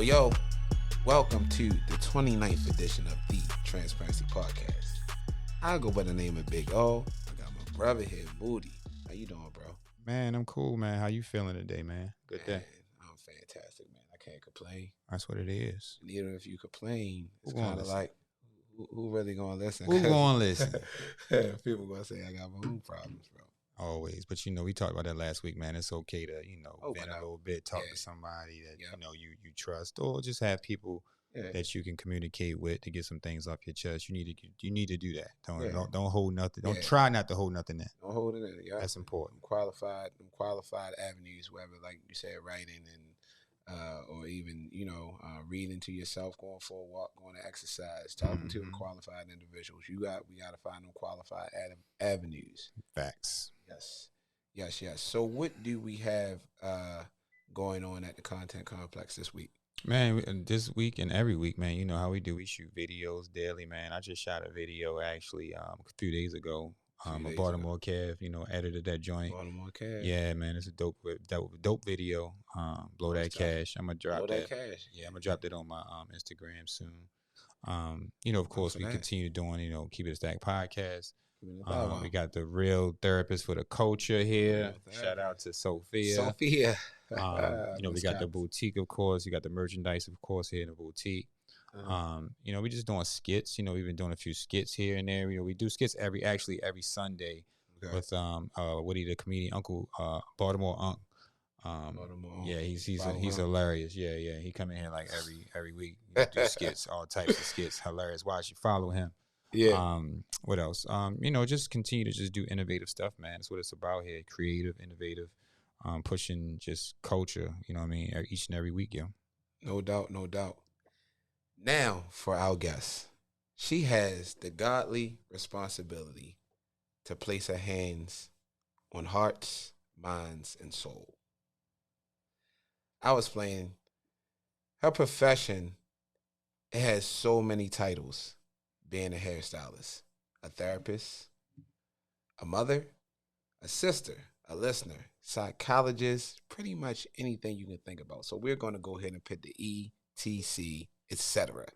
Yo, welcome to the 29th edition of the Transparency Podcast. I go by the name of Big O. I got my brother here, Moody. How you doing, bro? Man, I'm cool, man. How you feeling today, man? Good day. I'm fantastic, man. I can't complain. That's what it is. And even if you complain, it's Who gonna kind of listen? like, who really going to listen? Who gonna listen? People going to say I got my own problems, bro. Always. But, we talked about that last week, man. It's okay to, vent a little bit, talk to somebody that, you trust, or just have people that you can communicate with to get some things off your chest. You need to do that. Don't hold nothing. Don't try not to hold nothing in. Don't hold it in. Yeah. That's important. Qualified avenues, whether, like you said, writing and or even, reading to yourself, going for a walk, going to exercise, talking to the qualified individuals. We got to find them qualified avenues. Facts. Yes. So what do we have going on at the Content Complex this week? Man, this week and every week, man, you know how we do. We shoot videos daily, man. I just shot a video actually a few days ago. A Baltimore Cav, edited that joint. Baltimore Cav. Yeah, man, it's a dope video. Blow that cash. I'm gonna drop that. Cash. Yeah, I'm gonna drop that on my Instagram soon. Of course, we continue doing, Keep It a Stack podcast. We got the real therapist for the culture here. Shout out to Sophia. We got the boutique, of course. You got the merchandise, of course, here in the boutique. We just doing skits. We've been doing a few skits here and there. We do skits every Sunday with Woody the comedian, Uncle Baltimore Unc. Yeah, he's hilarious. Yeah. He come in here like every week. Do skits, all types of skits. Hilarious. Why should follow him? Yeah. What else? Just continue to just do innovative stuff, man. That's what it's about here. Creative, innovative, pushing just culture. You know what I mean? Each and every week, yo. No doubt. Now for our guest. She has the godly responsibility to place her hands on hearts, minds, and soul. I was playing her profession. It has so many titles. Being a hairstylist, a therapist, a mother, a sister, a listener, psychologist, pretty much anything you can think about. So we're going to go ahead and put the E, T, C, etc.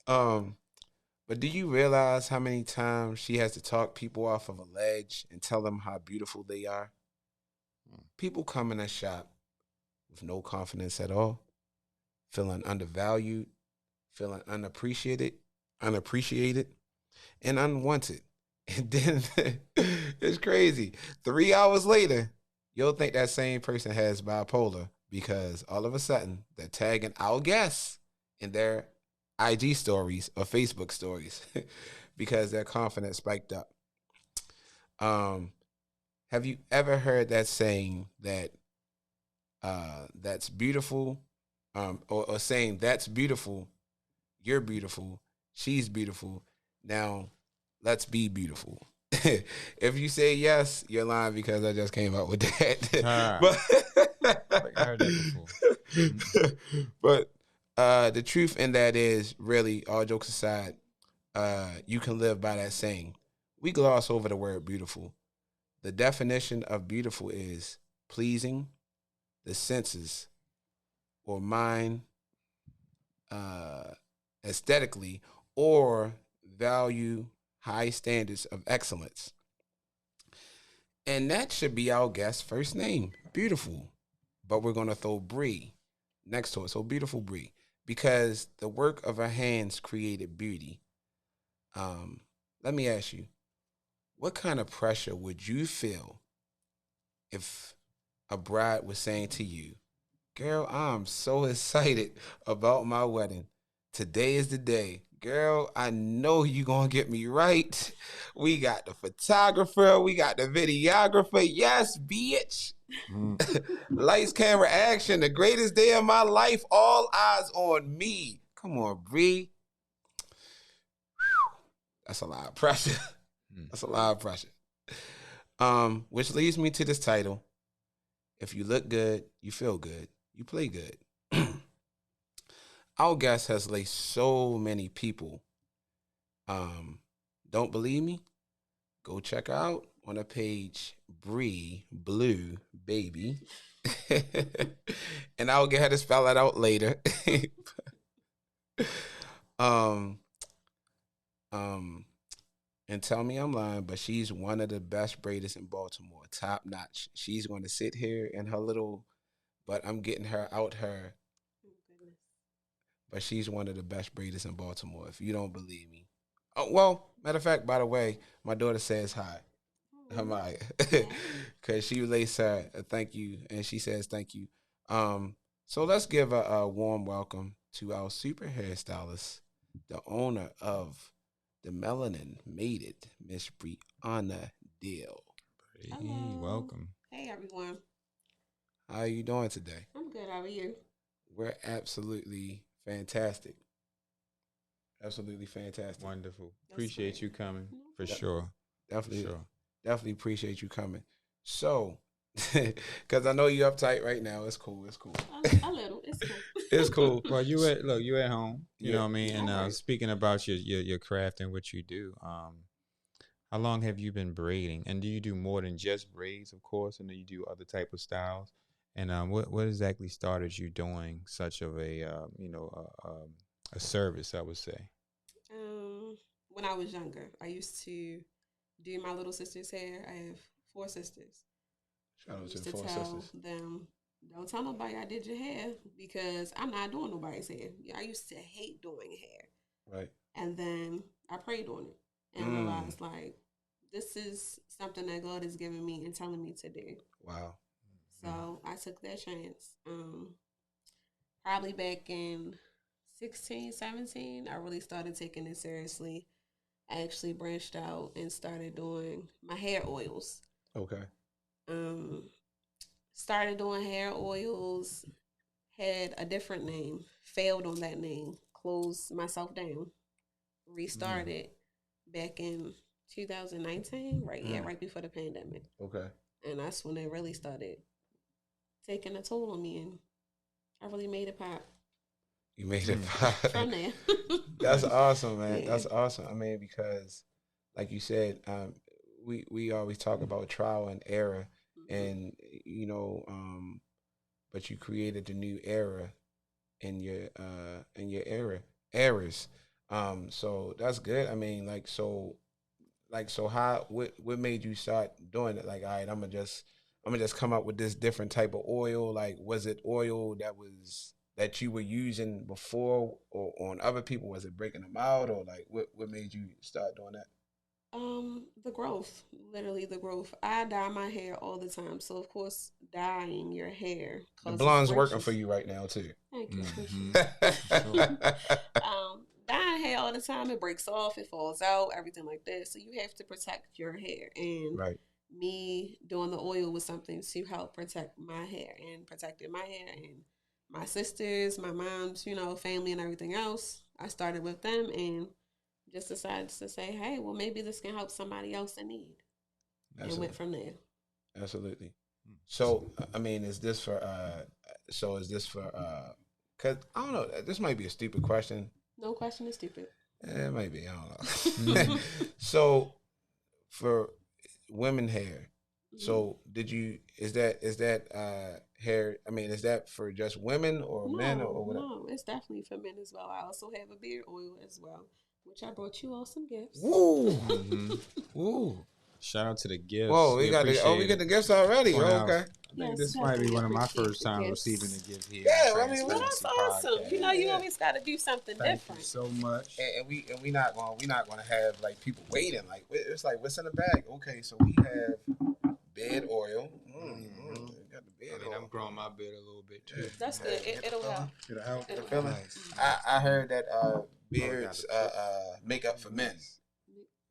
But do you realize how many times she has to talk people off of a ledge and tell them how beautiful they are? People come in a shop with no confidence at all, feeling undervalued, feeling unappreciated, and unwanted. And then it's crazy. 3 hours later, you'll think that same person has bipolar because all of a sudden they're tagging our guests in their IG stories or Facebook stories because their confidence spiked up. Have you ever heard that saying that that's beautiful, or saying that's beautiful, you're beautiful, she's beautiful, now let's be beautiful? If you say yes, you're lying because I just came up with that. But I heard that before. But the truth in that is, really, all jokes aside, you can live by that saying. We gloss over the word beautiful. The definition of beautiful is pleasing the senses or mind aesthetically, or value high standards of excellence. And that should be our guest's first name, beautiful. But we're going to throw Bree next to it. So beautiful Bree, because the work of her hands created beauty. Let me ask you, what kind of pressure would you feel if a bride was saying to you, girl, I'm so excited about my wedding. Today is the day. Girl, I know you gonna get me right. We got the photographer. We got the videographer. Yes, bitch. Lights, camera, action. The greatest day of my life. All eyes on me. Come on, Bree. That's a lot of pressure. That's a lot of pressure. Which leads me to this title. If you look good, you feel good, you play good. Our guest has laced so many people. Don't believe me? Go check her out on a page, Bree Blue Baby. And I'll get her to spell it out later. And tell me I'm lying, but she's one of the best braiders in Baltimore, top notch. She's going to sit here in her little, but I'm getting her out her. But she's one of the best braiders in Baltimore. If you don't believe me, oh well. Matter of fact, by the way, my daughter says hi. Hi, because she relates her a thank you, and she says thank you. So let's give a warm welcome to our super hairstylist, the owner of the Melanin Made It, Miss Brianna Deal. Hey, welcome. Hey, everyone. How are you doing today? I'm good. How are you? We're absolutely fantastic. Absolutely fantastic. Wonderful. Appreciate you coming, for sure. Definitely, definitely appreciate you coming. So, because I know you're uptight right now. It's cool. It's cool. A little. It's cool. It's cool. Well, you at home. You know what I mean. And speaking about your craft and what you do, how long have you been braiding? And do you do more than just braids, of course? And do you do other type of styles? And what exactly started you doing such of a a service, I would say? When I was younger, I used to do my little sister's hair. I have 4 sisters. Shout out to the 4 sisters. Them, don't tell nobody I did your hair because I'm not doing nobody's hair. I used to hate doing hair. Right. And then I prayed on it and realized like this is something that God is giving me and telling me to do. Wow. So I took that chance. Probably back in 16, 17, I really started taking it seriously. I actually branched out and started doing my hair oils. Okay. Started doing hair oils, had a different name, failed on that name, closed myself down, restarted back in 2019, right before the pandemic. Okay. And that's when it really started taking a toll on me, and I really made it pop. You made it pop. From there. That's awesome, man. Yeah. That's awesome. I mean, because like you said, we always talk about trial and error, and but you created a new era in your errors. So that's good. I mean, so how what made you start doing it? Like, all right, I'm gonna just come up with this different type of oil. Like, was it oil that you were using before or on other people? Was it breaking them out, or like what made you start doing that? The growth, literally the growth. I dye my hair all the time, so of course dyeing your hair. The blonde's working for you right now too. Thank you. Dyeing hair all the time, it breaks off, it falls out, everything like that. So you have to protect your hair, and me doing the oil was something to help protect my hair, and protected my hair and my sisters, my mom's, family and everything else. I started with them and just decided to say, hey, well, maybe this can help somebody else in need. Absolutely. And went from there. Absolutely. So, I mean, is this for, cause I don't know, this might be a stupid question. No question is stupid. It might be, I don't know. So, for women hair, so is that hair, I mean, is that for just women or men or whatever? No, it's definitely for men as well. I also have a beard oil as well, which I brought you all some gifts. Woo! Woo! Shout out to the gifts. Whoa, we got the gifts already. Well, okay. I think this might be one of my first times receiving a gift here. Yeah, I mean, that's awesome. Podcast. You always got to do something different. Thank you so much. And we not gonna have like people waiting. Like, it's like, what's in the bag? Okay, so we have beard oil. Got the beard oil. I'm growing my beard a little bit too. That's good. It'll help. It'll help. It'll feel nice. I heard that beards make up for men.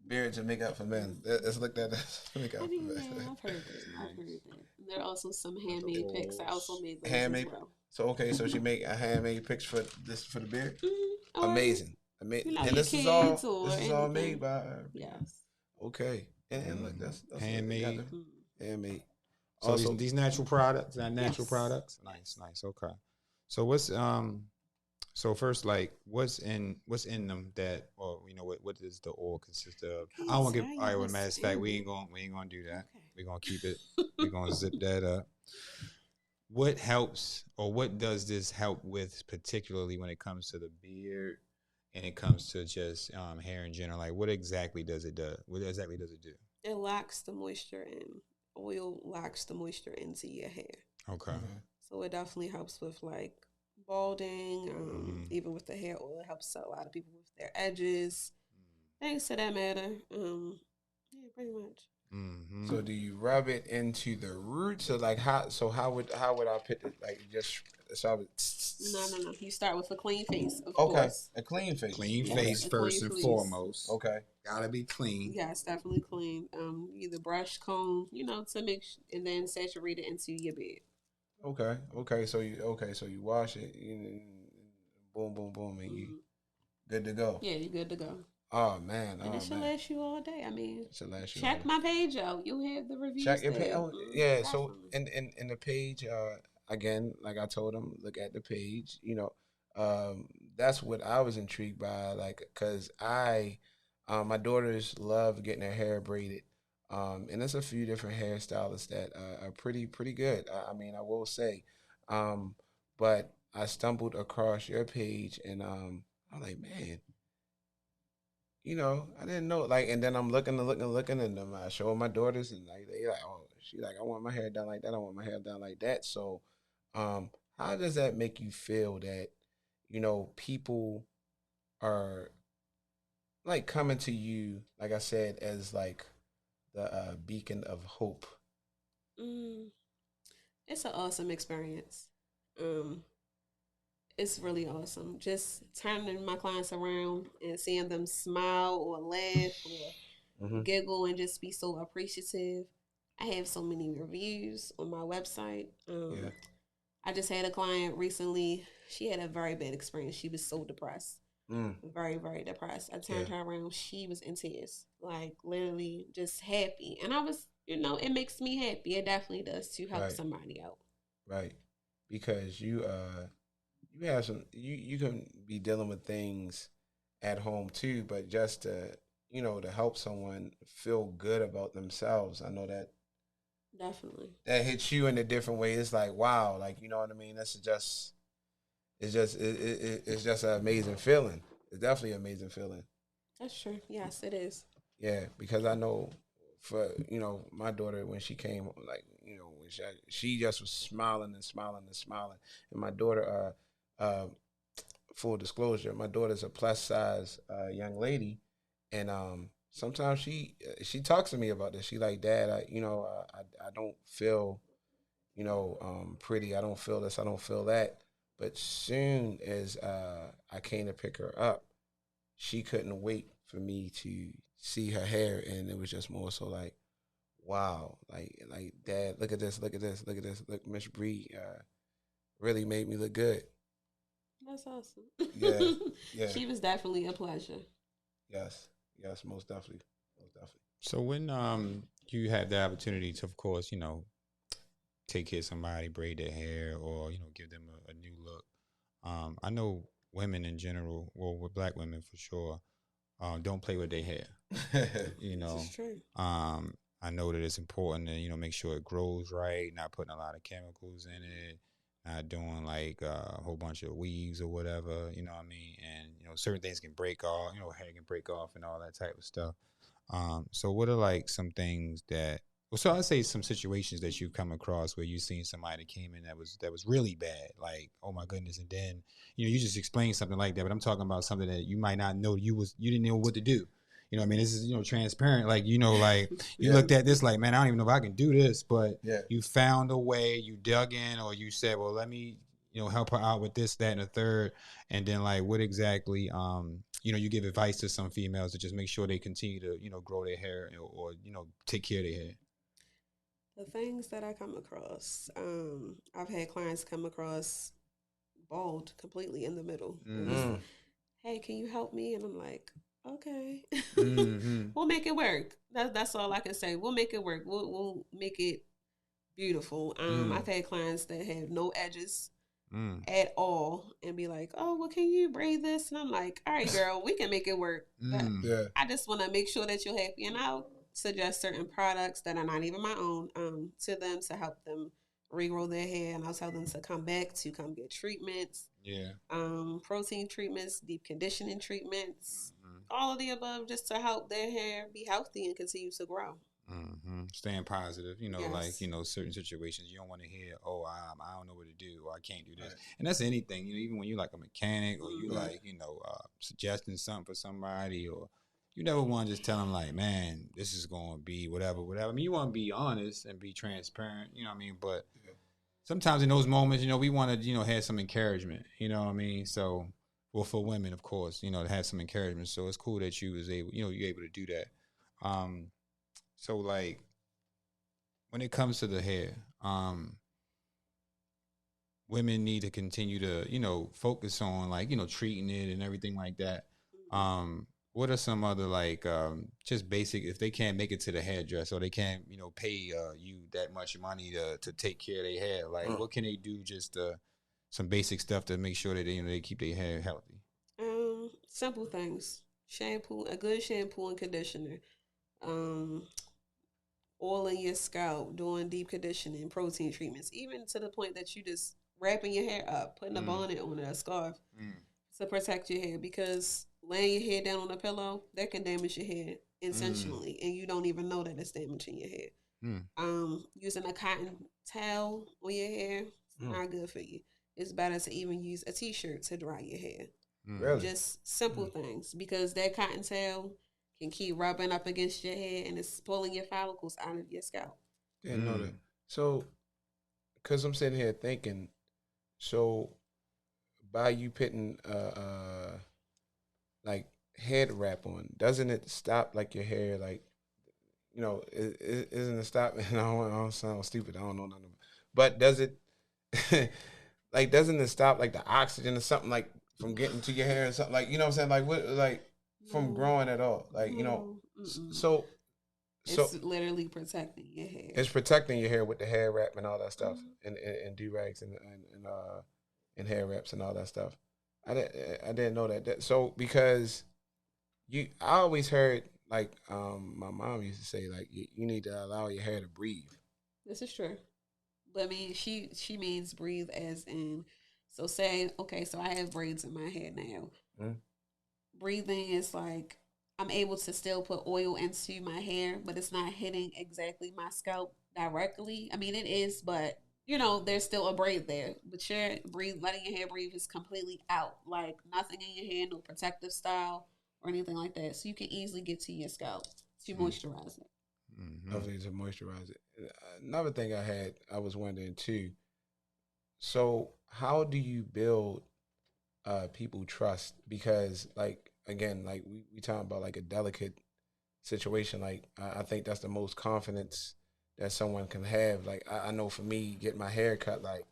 Beards and makeup for men. Let's look at that. Makeup for men. I've heard that. There are also some handmade picks. I also made those handmade as well. So okay, so she make a handmade picks for the beard. Mm-hmm. Amazing. And this is all made by. Yes. Okay. And look, that's handmade. Handmade. So these natural products, Nice. Okay. So what's So first, like, what's in them that, or what does the oil consist of? I don't want to give. All right, well, matter of fact, we ain't gonna do that. Okay. We're gonna keep it. We're gonna zip that up. What helps, or what does this help with, particularly when it comes to the beard, and it comes to just hair in general? Like, what exactly does it do? What exactly does it do? It locks the moisture in. Oil locks the moisture into your hair. Okay. Mm-hmm. So it definitely helps with like balding. Even with the hair oil, it helps a lot of people with their edges. Things to that matter. Yeah, pretty much. Mm-hmm. So do you rub it into the roots, or like how? So how would I put it? Like just so I would. No. You start with a clean face, of course. A clean face. Clean face first and foremost. Okay. Gotta be clean. Yes, definitely clean. Either brush, comb, to make and then saturate it into your beard. Okay. So you wash it, boom, boom, boom, and you good to go. Yeah, you're good to go. Oh man, and it should last you all day. I mean, it should last you. Check my page out. You'll have the reviews. Check your page. Yeah. So in the page, again, like I told them, look at the page. That's what I was intrigued by, like, cause my daughters love getting their hair braided. And there's a few different hairstylists that are pretty good. I mean, I will say, but I stumbled across your page, and I'm like, man, I didn't know. Like, and then I'm looking, and I show my daughters, and like they like, oh, she like, I want my hair done like that. I want my hair done like that. So, how does that make you feel that people are like coming to you, like I said, as like the beacon of hope? It's an awesome experience. It's really awesome. Just turning my clients around and seeing them smile or laugh or giggle and just be so appreciative. I have so many reviews on my website. I just had a client recently. She had a very bad experience. She was so depressed. Very, very depressed. I turned her around. She was in tears, like literally just happy. And I was, it makes me happy. It definitely does to help somebody out. Right. Because you have some, you can be dealing with things at home too, but just to, to help someone feel good about themselves. I know that definitely that hits you in a different way. It's like, wow, like, you know what I mean? It's just an amazing feeling. It's definitely an amazing feeling. That's true. Yes, it is. Yeah, because I know for, my daughter, when she came, like, when she just was smiling and smiling and smiling. And my daughter, full disclosure, my daughter's a plus size young lady, and sometimes she talks to me about this. She like, Dad, I don't feel, pretty. I don't feel this. I don't feel that. But soon as I came to pick her up, she couldn't wait for me to see her hair, and it was just more so like, wow, like Dad, look at this, look look, Miss Bree really made me look good. That's awesome. Yeah. She was definitely a pleasure. Yes, most definitely. So when you had the opportunity to, of course, take care of somebody, braid their hair, or give them a new look, I know women in general, well, with Black women for sure, don't play with their hair. This is true. I know that it's important to make sure it grows right, not putting a lot of chemicals in it, not doing like a whole bunch of weaves or whatever, you know what I mean? And certain things can break off, hair can break off and all that type of stuff. So what are like some things that, so I'd say some situations that you've come across where you've seen somebody that came in that was really bad, like, oh my goodness, and then you just explained something like that, but I'm talking about something that you might not know, you didn't know what to do. I mean, this is transparent, like like you looked at this like, man, I don't even know if I can do this, but you found a way, you dug in, or you said, well, let me help her out with this, that, and the third, and then like what exactly you give advice to some females to just make sure they continue to grow their hair or take care of their hair. The things that I come across, I've had clients come across bald completely in the middle. Hey, can you help me? And I'm like, okay, we'll make it work. That's all I can say. We'll make it work. We'll make it beautiful. I've had clients that have no edges. at all and be like, oh, well, can you braid this? And I'm like, all right, girl, we can make it work. But I just want to make sure that you're happy. And I'll suggest certain products that are not even my own to them to help them regrow their hair. And I'll tell them to come back to come get treatments. Yeah. Protein treatments, deep conditioning treatments, all of the above just to help their hair be healthy and continue to grow. Staying positive, like, certain situations you don't want to hear, oh, I don't know what to do, or I can't do this. And that's anything, even when you're like a mechanic or you like, suggesting something for somebody, or you never want to just tell them like, man, this is going to be whatever. I mean, you want to be honest and be transparent, you know what I mean? But sometimes in those moments, we want to, have some encouragement, you know what I mean? So, well, for women, of course, to have some encouragement. So it's cool that you was able, you're able to do that. So, like, when it comes to the hair, women need to continue to, focus on, like, treating it and everything like that. What are some other, like, just basic, if they can't make it to the hairdresser or they can't, pay you that much money to take care of their hair, like, what can they do, just some basic stuff to make sure that they keep their hair healthy? Simple things. Shampoo, a good shampoo and conditioner. Oiling your scalp, doing deep conditioning, protein treatments, even to the point that you just wrapping your hair up, putting a bonnet on it, a scarf to protect your hair, because laying your hair down on a pillow, that can damage your hair intentionally and you don't even know that it's damaging your hair. Using a cotton towel on your hair, not good for you. It's better to even use a t-shirt to dry your hair. Really? Just simple things, because that cotton towel can keep rubbing up against your hair and it's pulling your follicles out of your scalp. Didn't know that. So, because I'm sitting here thinking, so by you putting like head wrap on, doesn't it stop like your hair, like, isn't it stop? And I don't sound stupid. I don't know nothing. But does it, like, doesn't it stop like the oxygen or something, like from getting to your hair or something, like, you know what I'm saying, like what, like from growing at all, like, so it's literally protecting your hair. It's protecting your hair with the hair wrap and all that stuff, and do-rags and hair wraps and all that stuff. I didn't know that. So because I always heard, like, my mom used to say, like, you need to allow your hair to breathe. This is true. But I mean, she means breathe as in, so say, okay, so I have braids in my hair now. Breathing is like, I'm able to still put oil into my hair, but it's not hitting exactly my scalp directly. I mean, it is, but there's still a braid there. But letting your hair breathe is completely out. Like, nothing in your hair, no protective style or anything like that. So you can easily get to your scalp to moisturize it. Definitely to moisturize it. Another thing I was wondering too. So how do you build people trust? Because, like, again, like we talking about like a delicate situation. Like, I think that's the most confidence that someone can have. Like, I know for me, getting my hair cut, like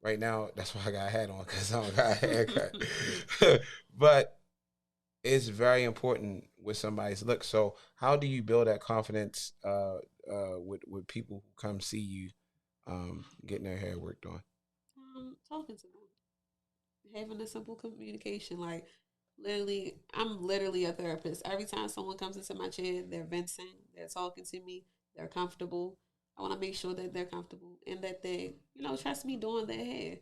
right now, that's why I got a hat on, because I don't got a haircut. But it's very important with somebody's look. So how do you build that confidence with people who come see you getting their hair worked on? Talking to them, having a simple communication. Like, literally, I'm literally a therapist. Every time someone comes into my chair, they're venting, they're talking to me, they're comfortable. I want to make sure that they're comfortable and that they, trust me doing their hair,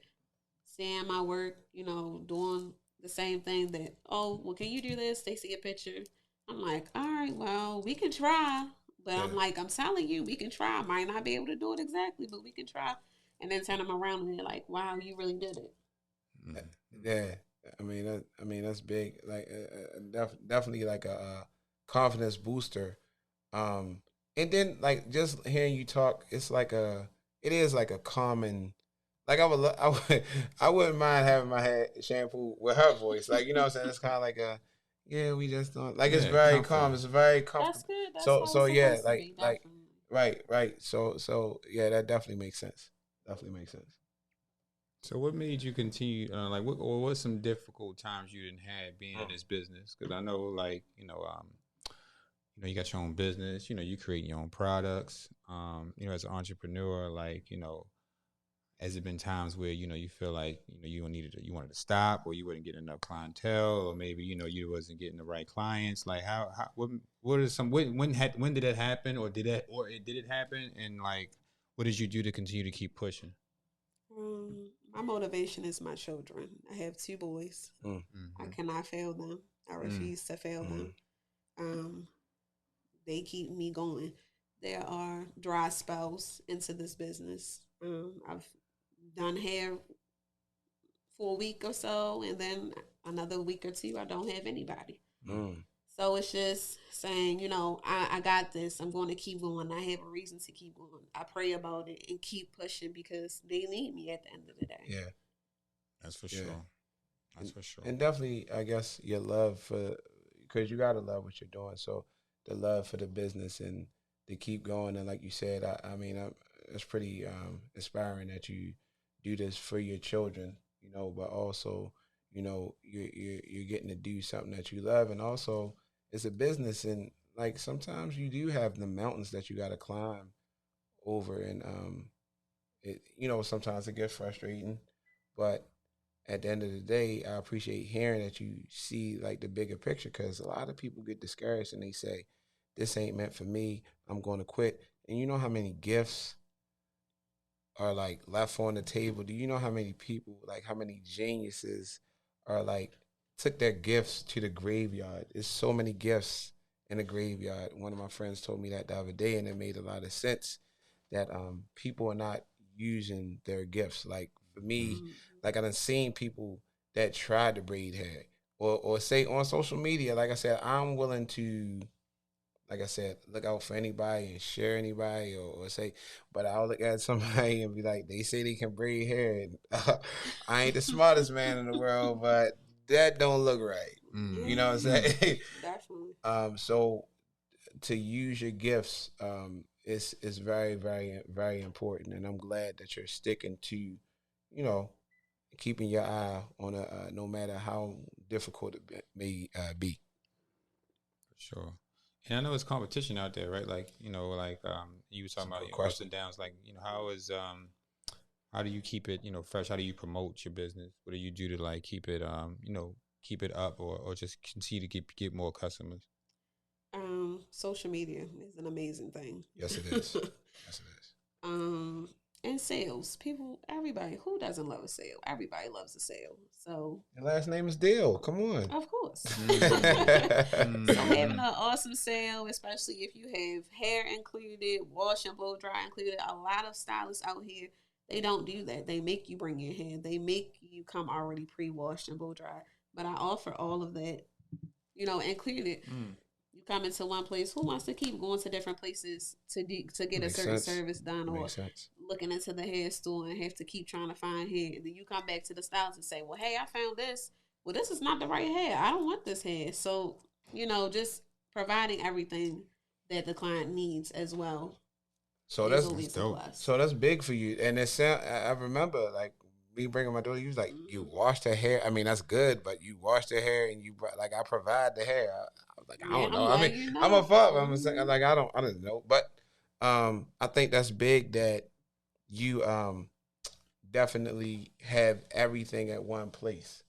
seeing my work, doing the same thing that, oh, well, can you do this? They see a picture. I'm like, all right, well, we can try. But I'm like, I'm telling you, we can try. I might not be able to do it exactly, but we can try. And then turn them around and they're like, wow, you really did it. Yeah. I mean, that's big. Like, definitely like a confidence booster. And then, like, just hearing you talk, it is like a common. Like, I wouldn't mind having my hair shampoo with her voice. Like, you know what I'm saying? It's kind of like we just don't, like, it's very calm. It's very comfortable. That's good. That's so yeah, like, right. So yeah, that definitely makes sense. Definitely makes sense. So what made you continue, like, what some difficult times you didn't have being in this business? Because I know, like, you got your own business, you create your own products, as an entrepreneur, like, has it been times where, you feel like, you wanted to stop, or you wouldn't get enough clientele, or maybe, you wasn't getting the right clients? Like what are some, when did that happen, or did it happen? And like, what did you do to continue to keep pushing? My motivation is my children. I have 2 boys. I cannot fail them. I refuse to fail them. They keep me going. There are dry spells into this business. I've done hair for a week or so, and then another week or 2, I don't have anybody. So it's just saying, I got this. I'm going to keep going. I have a reason to keep going. I pray about it and keep pushing because they need me at the end of the day. Yeah. That's for sure. That's for sure. And definitely, I guess, your love for, because you got to love what you're doing. So the love for the business and to keep going. And like you said, I mean, it's pretty inspiring that you do this for your children, but also, you're getting to do something that you love. And also, it's a business. And like sometimes you do have the mountains that you got to climb over. And, sometimes it gets frustrating. But at the end of the day, I appreciate hearing that you see like the bigger picture, because a lot of people get discouraged and they say, this ain't meant for me, I'm going to quit. And you know how many gifts are like left on the table? Do you know how many people, like how many geniuses are like took their gifts to the graveyard? There's so many gifts in the graveyard. One of my friends told me that the other day, and it made a lot of sense that people are not using their gifts. Like for me, like I done seen people that tried to braid hair or say on social media, like I said, I'm willing to, like I said, look out for anybody and share anybody or say, but I'll look at somebody and be like, they say they can braid hair. And, I ain't the smartest man in the world, but that don't look right. You know what I'm saying? Definitely. So to use your gifts is very, very, very important. And I'm glad that you're sticking to, keeping your eye on no matter how difficult it may be. For sure. And I know it's competition out there, right? Like, you were talking about ups and downs. Like, how do you keep it, fresh? How do you promote your business? What do you do to like keep it, keep it up or just continue to get more customers? Social media is an amazing thing. Yes, it is. Yes, it is. And sales. Everybody, who doesn't love a sale? Everybody loves a sale. So your last name is Deal. Come on. Of course. So having an awesome sale, especially if you have hair included, wash and blow dry included. A lot of stylists out here, they don't do that. They make you bring your hair. They make you come already pre-washed and blow dry. But I offer all of that, included. You come into one place. Who wants to keep going to different places to get a certain service done, or looking into the hair store and have to keep trying to find hair? And then you come back to the stylist and say, well, hey, I found this. Well, this is not the right hair. I don't want this hair. So, just providing everything that the client needs as well. So that's dope. So that's big for you. And I remember like me bringing my daughter, you was like, you washed her hair. I mean, that's good, but you washed her hair and you like, I provide the hair. I was like, I don't know. I mean, I'm a father. I'm saying like, I don't know. But I think that's big that you definitely have everything at one place.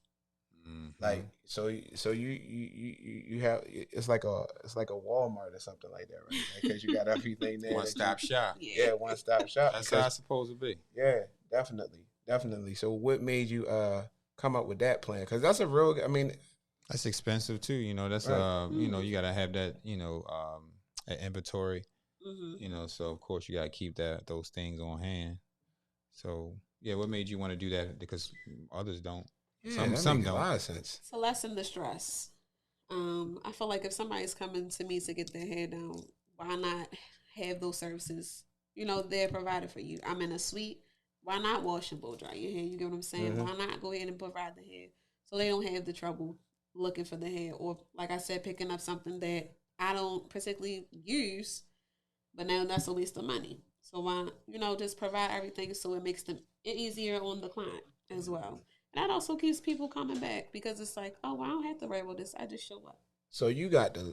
Like so you have it's like a Walmart or something like that, right? Because you got everything there. One-stop shop. Yeah, one-stop shop. That's how it's supposed to be. Yeah, definitely. So what made you come up with that plan? Because that's a real. I mean, that's expensive too. That's right. You gotta have that. An inventory. So of course you gotta keep those things on hand. So yeah, what made you want to do that? Because others don't. Yeah, some don't. A lot of sense. To lessen the stress. I feel like if somebody's coming to me to get their hair done, why not have those services? They're provided for you. I'm in a suite. Why not wash and blow dry your hair? You get what I'm saying? Why not go ahead and provide the hair so they don't have the trouble looking for the hair, or like I said, picking up something that I don't particularly use, but now that's a waste of money. So why just provide everything so it makes it easier on the client as well. And that also keeps people coming back because it's like, oh, well, I don't have to worry about this. I just show up. So you probably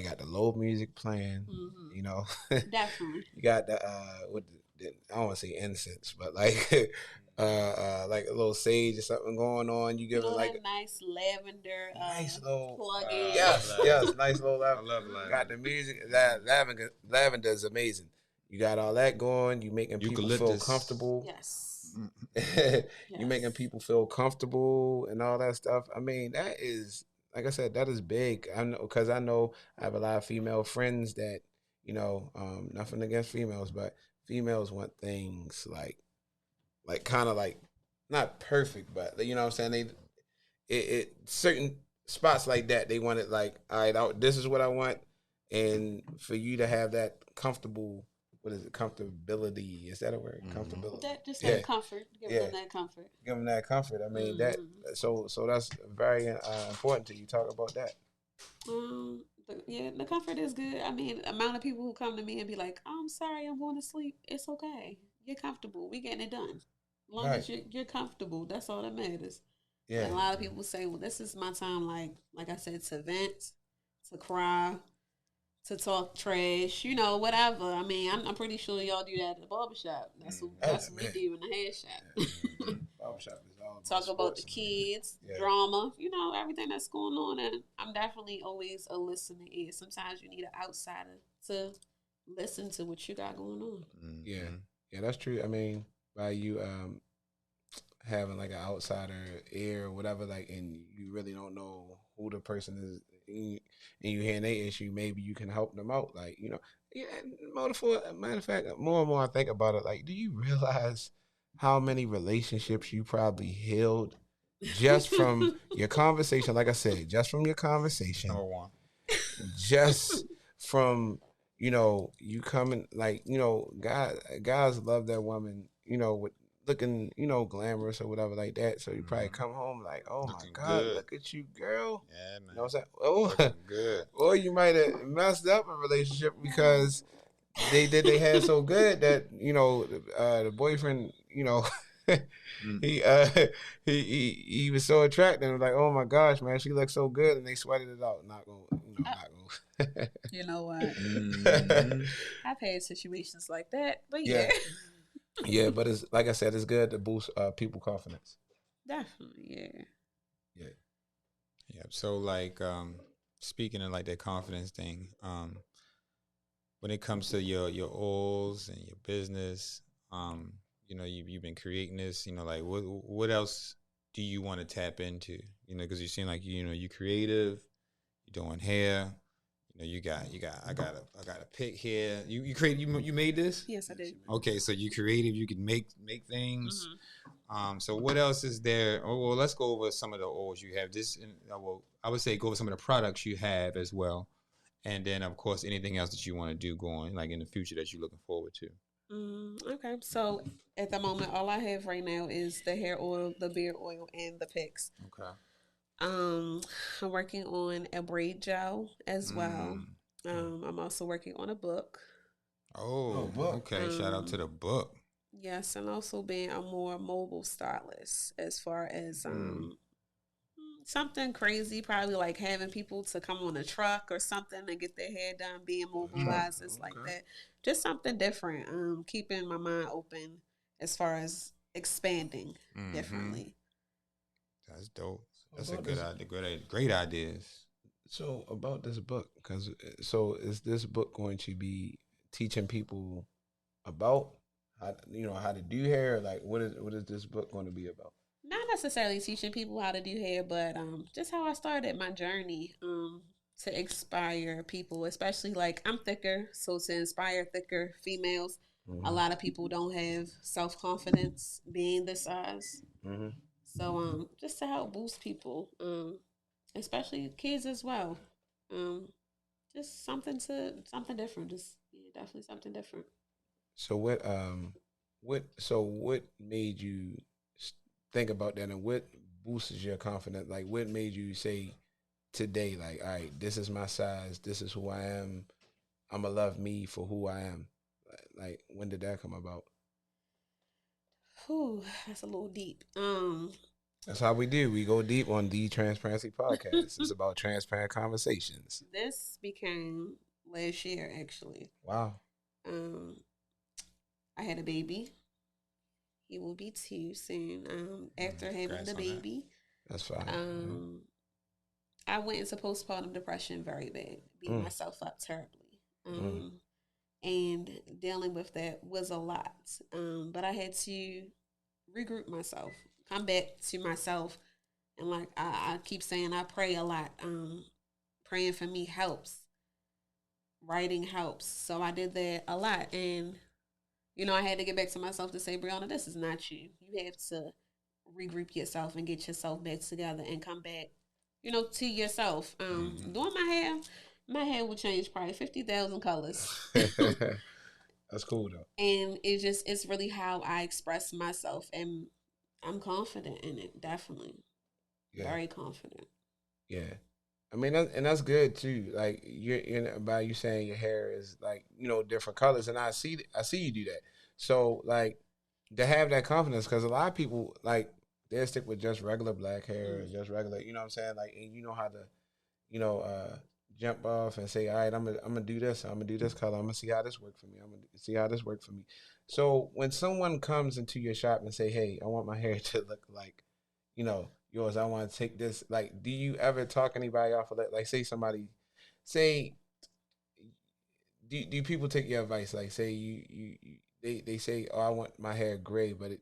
got the low music playing, Definitely. You got I don't want to say incense, but like like a little sage or something going on. You give it like a nice lavender, nice little plug-in. Yes, nice little lavender. I love lavender. Got the music. Lavender is amazing. You got all that going. You making people feel comfortable. Yes. You making people feel comfortable and all that stuff. I mean, that is, like I said, that is big. I know, because I know I have a lot of female friends that, you know, nothing against females, but females want things like kind of like not perfect, but you know what I'm saying. It certain spots like that they want it like, all right, this is what I want, and for you to have that comfortable. What is it? Comfortability. Is that a word? Comfortability. That comfort. Give them that comfort. Give them that comfort. I mean that. So that's very important to you. Talk about that. The comfort is good. I mean, amount of people who come to me and be like, oh, "I'm sorry, I'm going to sleep." It's okay. You're comfortable. We getting it done. As long as you're comfortable, that's all that matters. Yeah. And a lot of people say, "Well, this is my time." Like I said, to vent, to cry, to talk trash, you know, whatever. I mean, I'm pretty sure y'all do that at the barbershop. That's what we do in the hair shop. Barbershop is all talk about the kids, drama, you know, everything that's going on. And I'm definitely always a listening ear. Sometimes you need an outsider to listen to what you got going on. Yeah, that's true. I mean, by you having like an outsider ear or whatever, like, and you really don't know who the person is, and you hear their issue, maybe you can help them out. Like, you know, matter of fact, more and more I think about it, like, do you realize how many relationships you probably healed just from your conversation? Like I said, just from your conversation. Number one. Just from, you know, you coming, like, you know, guys love that woman, you know, with looking, you know, glamorous or whatever like that. So you probably come home like, oh looking my God, good. Look at you, girl. Yeah, man. You know what I'm saying? Good. Or you might have messed up a relationship because they did their hair so good that, you know, the boyfriend, you know, he was so attractive and like, oh my gosh, man, she looks so good, and they sweated it out. Not gonna. You know what? I've had situations like that, but yeah, but it's like I said, it's good to boost people confidence. Definitely, yeah. So like, speaking of like that confidence thing, when it comes to your oils and your business, you know, you've been creating this. You know, like what else do you want to tap into? You know, because you seem like you're creative, you're doing hair. You got I got a pick here. You made this? Yes, I did. Okay, so you creative, you can make things. So what else is there? Oh, well, let's go over some of the oils you have. I would say go over some of the products you have as well. And then of course anything else that you want to do going like in the future that you're looking forward to. Okay. So at the moment all I have right now is the hair oil, the beard oil, and the picks. Okay. I'm working on a braid gel as well. I'm also working on a book. Oh, book. Okay. Shout out to the book. Yes, and also being a more mobile stylist as far as something crazy, probably like having people to come on a truck or something and get their hair done, being mobilized, like that. Just something different. Keeping my mind open as far as expanding differently. That's dope. That's a good idea. Great ideas. So about this book, is this book going to be teaching people about how to do hair? Like, what is this book going to be about? Not necessarily teaching people how to do hair, but just how I started my journey to inspire people, especially like I'm thicker, so to inspire thicker females. A lot of people don't have self-confidence being this size. So just to help boost people, especially kids as well. Just something different. Just definitely something different. So what made you think about that, and what boosts your confidence? Like, what made you say today, like, all right, this is my size, this is who I am, I'm gonna love me for who I am? Like, when did that come about? Whew, that's a little deep. That's how we do. We go deep on the Transparency podcast. It's about transparent conversations. This became last year, actually. Wow. I had a baby. He will be 2 soon. After having the baby, that's fine. I went into postpartum depression very bad. Beat myself up terribly. And dealing with that was a lot. But I had to regroup myself, come back to myself, and like I keep saying, I pray a lot. Praying for me helps. Writing helps. So I did that a lot, and I had to get back to myself to say, Brianna, this is not you. You have to regroup yourself and get yourself back together and come back, to yourself. Doing my hair will change probably 50,000 colors. That's cool though. And it's really how I express myself, and I'm confident in it. Definitely, very confident. Yeah, I mean, that's good too. Like by you saying your hair is like different colors, and I see you do that. So like to have that confidence, because a lot of people like they'll stick with just regular black hair, just regular. You know what I'm saying? Like, and you know how to jump off and say, all right, I'm gonna do this. I'm gonna do this color. I'm gonna see how this works for me. I'm gonna see how this works for me. So when someone comes into your shop and say, hey, I want my hair to look like, yours. I want to take this. Like, do you ever talk anybody off of that? Like, do people take your advice? Like, say they say, oh, I want my hair gray, but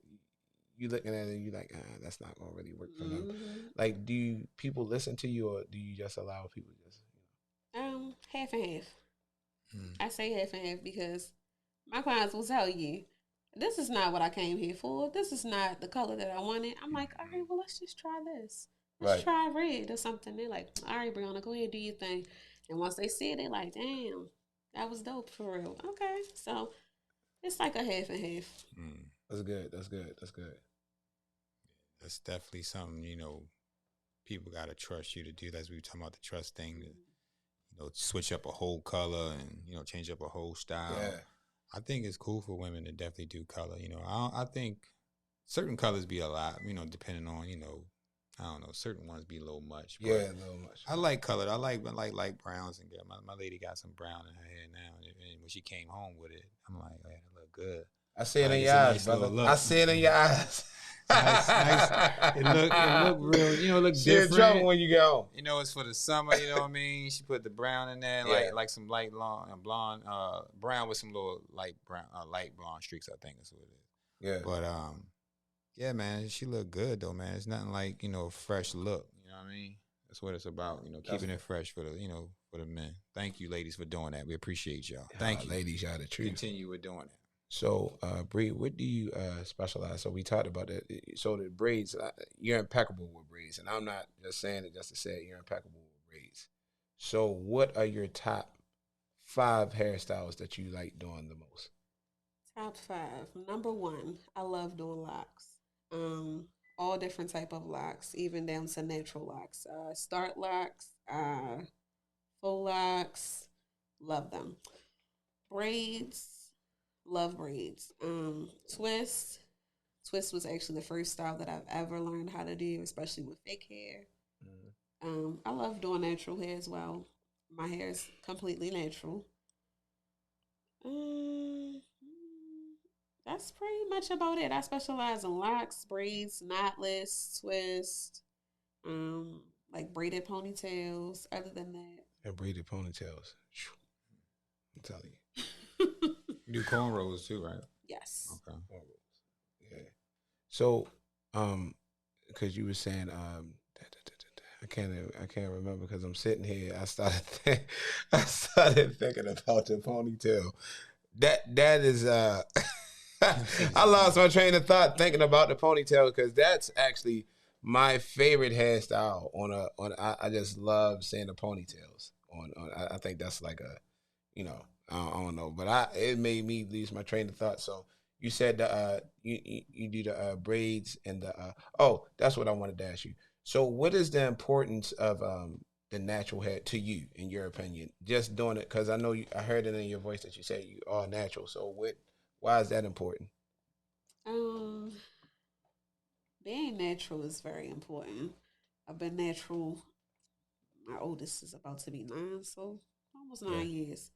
you looking at it and you like, that's not gonna really work for them. Like, do people listen to you, or do you just allow people just? Half and half. I say half and half because my clients will tell you, this is not what I came here for. This is not the color that I wanted. I'm like, all right, well, let's just try this. Let's try red or something. They're like, all right, Brianna, go ahead, do your thing. And once they see it, they're like, damn, that was dope for real. Okay, so it's like a half and half. That's good. That's definitely something, people got to trust you to do. As we were talking about the trust thing, switch up a whole color and, change up a whole style. Yeah. I think it's cool for women to definitely do color. I think certain colors be a lot, depending on, I don't know, certain ones be a little much. But a little much. I like color. I like browns and my lady got some brown in her hair now. And when she came home with it, I'm like, man, it look good. I see it in your eyes, brother. I see it in your eyes. nice. It look real, look she different. In trouble when you go. It's for the summer, you know what I mean? She put the brown in there, like some light blonde, brown with some little light blonde streaks, I think that's what it is. Yeah. But yeah, man, she look good though, man. It's nothing like, a fresh look, you know what I mean? That's what it's about, keeping it fresh for the, for the men. Thank you, ladies, for doing that. We appreciate y'all. Thank you. Ladies, y'all the truth. Continue with doing that. So, Bree, what do you specialize? So we talked about that. So the braids, you're impeccable with braids, and I'm not just saying it just to say it. You're impeccable with braids. So, what are your top 5 hairstyles that you like doing the most? Top 5. Number 1, I love doing locks. All different type of locks, even down to natural locks. Start locks, full locks, love them. Braids. Love braids. Twist was actually the first style that I've ever learned how to do, especially with fake hair. I love doing natural hair as well. My hair is completely natural. That's pretty much about it. I specialize in locks, braids, knotless, twist, like braided ponytails. Other than that, and braided ponytails. I'm telling you. You do cornrows too, right? Yes. Okay. Cornrows. Yeah. So, because you were saying, I can't remember because I'm sitting here. I started thinking about the ponytail. That is I lost my train of thought thinking about the ponytail because that's actually my favorite hairstyle. I just love seeing the ponytails on. I think that's like a, I don't know, but it made me lose my train of thought. So you said you do the braids and that's what I wanted to ask you. So what is the importance of the natural hair to you, in your opinion? Just doing it because I know I heard it in your voice that you said you are natural. So why is that important? Being natural is very important. I've been natural. My oldest is about to be 9, so almost 9 years.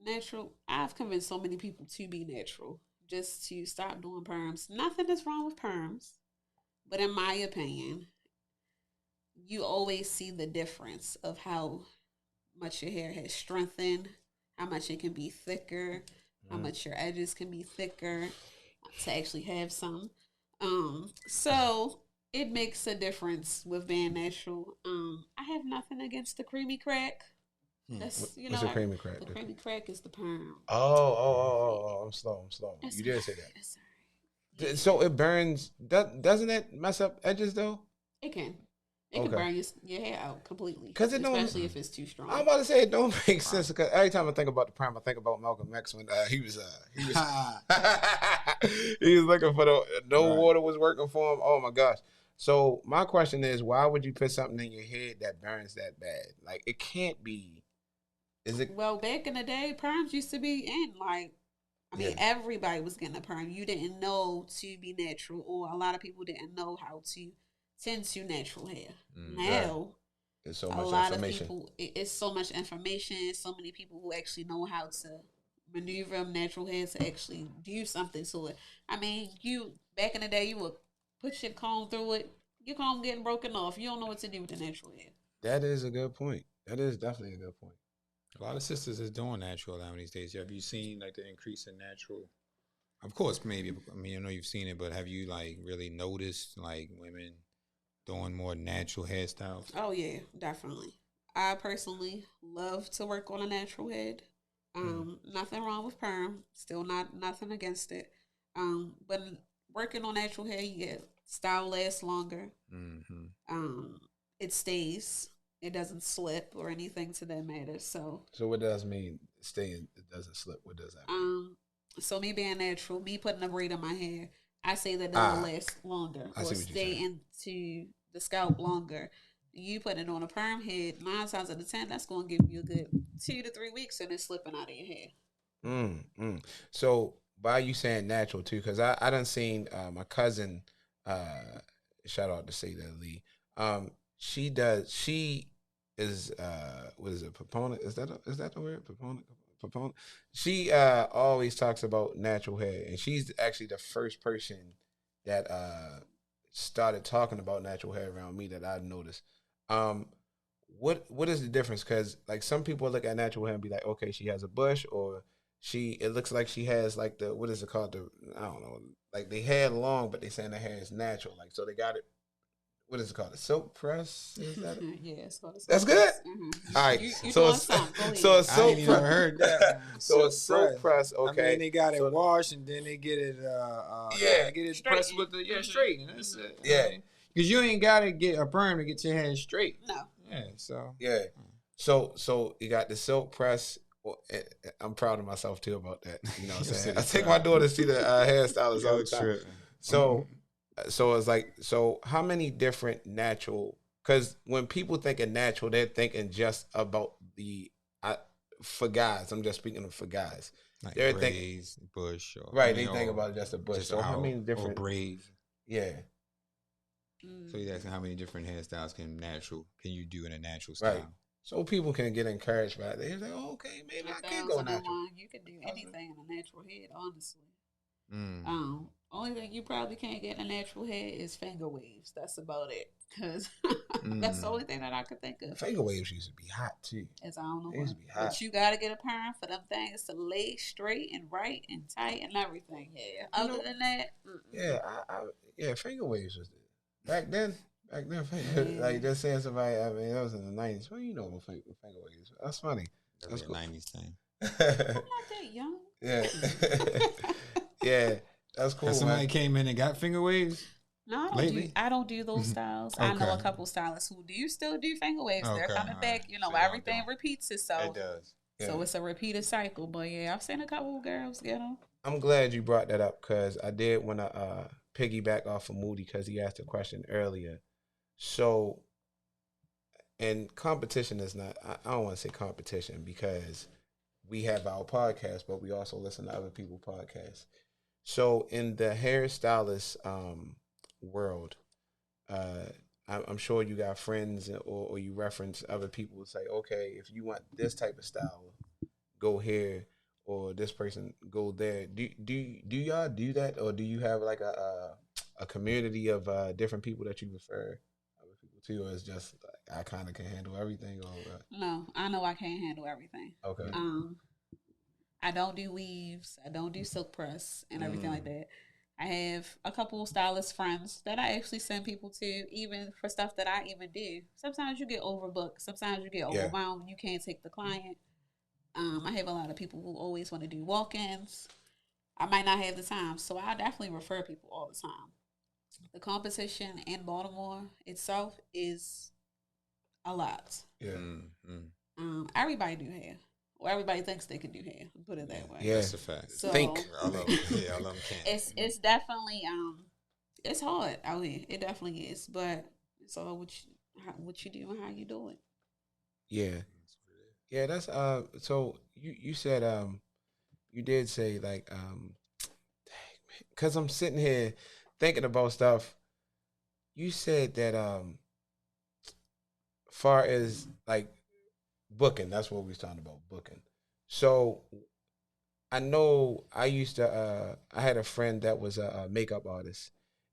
Natural. I've convinced so many people to be natural, just to stop doing perms. Nothing is wrong with perms, but in my opinion, you always see the difference of how much your hair has strengthened, how much it can be thicker, how much your edges can be thicker to actually have some. So it makes a difference with being natural. I have nothing against the creamy crack. That's What's the creamy crack? The creamy crack is the perm. I'm slow. That's You did say that. That's all right. So it burns. Doesn't it mess up edges though? It can. It can burn your hair out completely. Because especially if it's too strong. I'm about to say it don't make sense because every time I think about the perm, I think about Malcolm X when he was he was looking for no water was working for him. Oh my gosh. So my question is, why would you put something in your head that burns that bad? Like it can't be. Is it? Well, back in the day, perms used to be in like. I mean, everybody was getting a perm. You didn't know to be natural, or a lot of people didn't know how to tend to natural hair. Now, it's so much a lot information. of people, it's so much information. So many people who actually know how to maneuver natural hair to actually do something to it. I mean, you back in the day, you would put your comb through it. Your comb getting broken off. You don't know what to do with the natural hair. That is a good point. That is definitely a good point. A lot of sisters is doing natural now these days. Have you seen like the increase in natural? Of course, maybe. I mean, I know you've seen it, but have you like really noticed like women doing more natural hairstyles? Oh yeah, definitely. I personally love to work on a natural head. Nothing wrong with perm. Still nothing against it. But working on natural hair, you get style lasts longer. It stays. It doesn't slip or anything to that matter. So what does mean staying? It doesn't slip. What does that mean? So me being natural, me putting a braid in my hair, I say that it'll last longer or stay into the scalp longer. You put it on a perm head, 9 times out of 10, that's going to give you a good 2 to 3 weeks and it's slipping out of your hair. So by you saying natural too, because I done seen my cousin, shout out to Say That Lee. She is what is it, proponent? Is that the word? Proponent. She always talks about natural hair, and she's actually the first person that started talking about natural hair around me that I've noticed. What is the difference? Because like some people look at natural hair and be like, okay, she has a bush, or it looks like she has like the, what is it called? I don't know, like they hair long, but they saying the hair is natural. Like so they got it. What is it called? A silk press? Is that it? Yeah, it's called a silk That's press. good. All right. You So I a silk ain't even heard that. So a silk press. Okay. I mean, they got it washed and then they get it. Get it pressed with the straight. And that's it. Yeah. Because you ain't got to get a perm to get your hair straight. No. Yeah. So. Yeah. So you got the silk press. Well, I'm proud of myself too about that. You know what I'm saying? I take my daughter to see the hairstylist all the time. So it's like, so how many different natural, because when people think of natural, they're thinking just about for guys, I'm just speaking of for guys. Like they're braids, bush. Or, right, they think about just a bush. Just so how many different. Or braids. Yeah. So you're asking how many different hairstyles can you do in a natural style? Right. So people can get encouraged by it. They're like, oh, okay, maybe I can go natural. You can do anything in a natural head, honestly. Only thing you probably can't get in a natural hair is finger waves. That's about it. Because that's the only thing that I could think of. Finger waves used to be hot too. As I don't know. They used to be hot. But you got to get a perm for them things to lay straight and right and tight and everything. Yeah. Other than that. Yeah, finger waves was back then. Like just saying somebody. I mean, that was in the 90s. Well, you know what finger waves. That's funny. That's cool. 90s thing. I'm not that young. Yeah. Yeah. That's cool. Somebody came in and got finger waves? No, I don't do those styles. Okay. I know a couple stylists who do still do finger waves. Okay. They're coming back. You know, so everything repeats itself. It does. Yeah. So it's a repeated cycle. But yeah, I've seen a couple of girls get them. I'm glad you brought that up because I did want to piggyback off of Moody because he asked a question earlier. So, and competition is not, I don't want to say competition because we have our podcast, but we also listen to other people's podcasts. So in the hairstylist world, I'm sure you got friends or you reference other people who say, okay, if you want this type of style, go here or this person go there. Do y'all do that, or do you have like a community of different people that you refer other people to, or it's just like, I kind of can handle everything? Or No, I know I can't handle everything. Okay. I don't do weaves. I don't do silk press and everything like that. I have a couple stylist friends that I actually send people to, even for stuff that I even do. Sometimes you get overbooked. Sometimes you get overwhelmed. You can't take the client. I have a lot of people who always want to do walk-ins. I might not have the time, so I definitely refer people all the time. The competition in Baltimore itself is a lot. Yeah. Everybody do hair. Well, everybody thinks they can do hair. Put it that way. Yeah, that's a fact. So, think. All of them can. It's definitely it's hard out here. It definitely is, but it's all what you do and how you do it. Yeah. Yeah, that's so you said you did say like dang man, cuz I'm sitting here thinking about stuff. You said that far as like booking, that's what we was talking about, booking. So I know I used to I had a friend that was a makeup artist,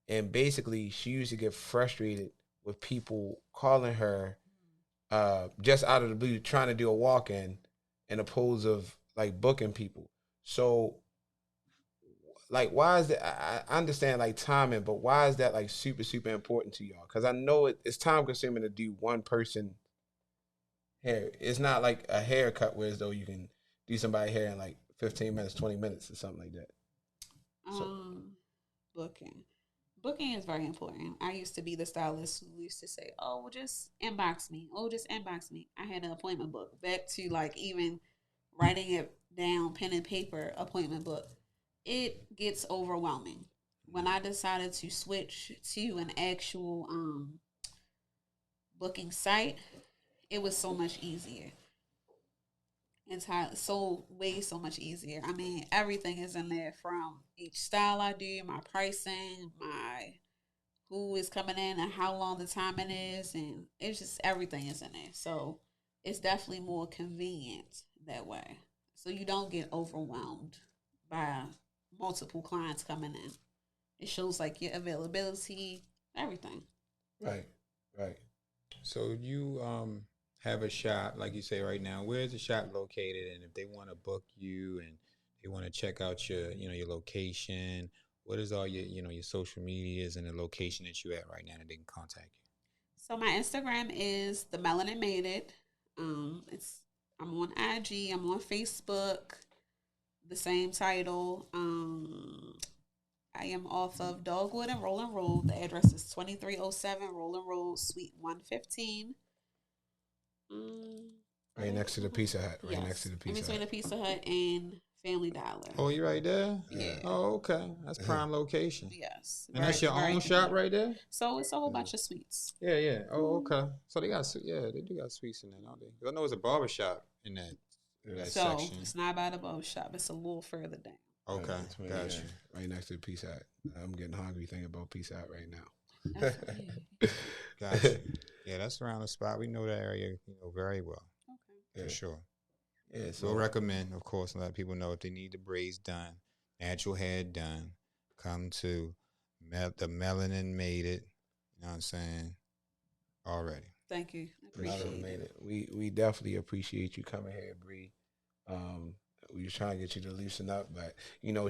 and basically she used to get frustrated with people calling her just out of the blue trying to do a walk-in opposed of like booking people. So like why is that? I understand like timing, but why is that like super important to y'all? Because I know it's time consuming to do one person hair. It's not like a haircut where as though you can do somebody's hair in like 15 minutes, 20 minutes or something like that. Booking is very important. I used to be the stylist who used to say, "Oh, well, just inbox me. Oh, just inbox me." I had an appointment book. Back to like even writing it down, pen and paper appointment book. It gets overwhelming. When I decided to switch to an actual booking site, it was so much easier. So much easier. I mean, everything is in there, from each style I do, my pricing, my who is coming in and how long the timing is, and it's just everything is in there. So it's definitely more convenient that way. So you don't get overwhelmed by multiple clients coming in. It shows like your availability, everything. Right. So you have a shop, like you say right now. Where's the shop located? And if they want to book you and they want to check out your, your location, what is all your, your social medias and the location that you at right now that they can contact you? So my Instagram is the Melanin Made It. I'm on IG. I'm on Facebook. The same title. I am off of Dogwood and Rolling Road. The address is 2307 Rolling Road, Suite 115. Right next to the Pizza Hut. Yes. Next to the Pizza Hut. Between the Pizza Hut and Family Dollar. Oh, you right there? Yeah. Oh, okay. That's prime location. Yes. And that's your own shop right there? So it's a whole bunch of suites. Yeah. Oh, okay. So they do got suites in there, don't they? I know it's a barber shop in that section. It's not by the barber shop. It's a little further down. Okay, gotcha. Right next to the Pizza Hut. I'm getting hungry thinking about Pizza Hut right now. Gotcha. Yeah, that's around the spot. We know that area, very well. Okay. For sure. Yeah, so we'll recommend, of course, and let people know if they need the braids done, natural hair done, come to the Melanin Made It. You know what I'm saying? Already. Thank you. Appreciate it. We definitely appreciate you coming here, Bree. We was trying to get you to loosen up, but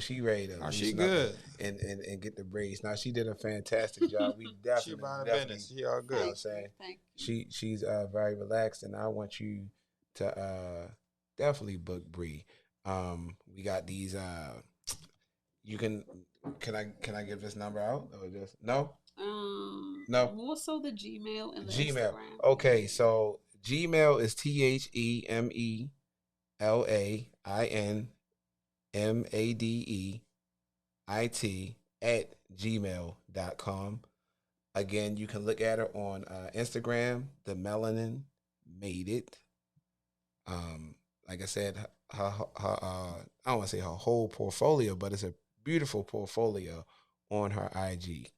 she ready to loosen she good up and get the braids. Now she did a fantastic job. We definitely she all good. You know what I'm saying? Thank you. She's very relaxed, and I want you to definitely book Bree. We got these. You can I give this number out or just no? No. More so the Gmail and the Gmail. Instagram. Okay, so Gmail is TheMelaninMadeIt@gmail.com. Again, you can look at her on Instagram, the Melanin Made It. Like I said, her I don't want to say her whole portfolio, but it's a beautiful portfolio on her IG.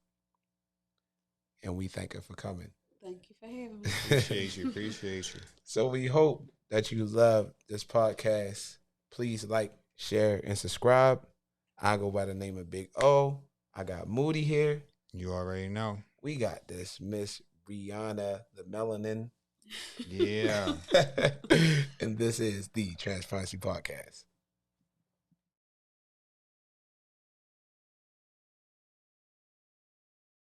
And we thank her for coming. Thank you for having me. Appreciate you. So we hope that you love this podcast Please like, share, and subscribe. I go by the name of Big O. I got Moody here. You already know. We got this Miss Briana, the Melanin. Yeah. And this is the Transparency Podcast.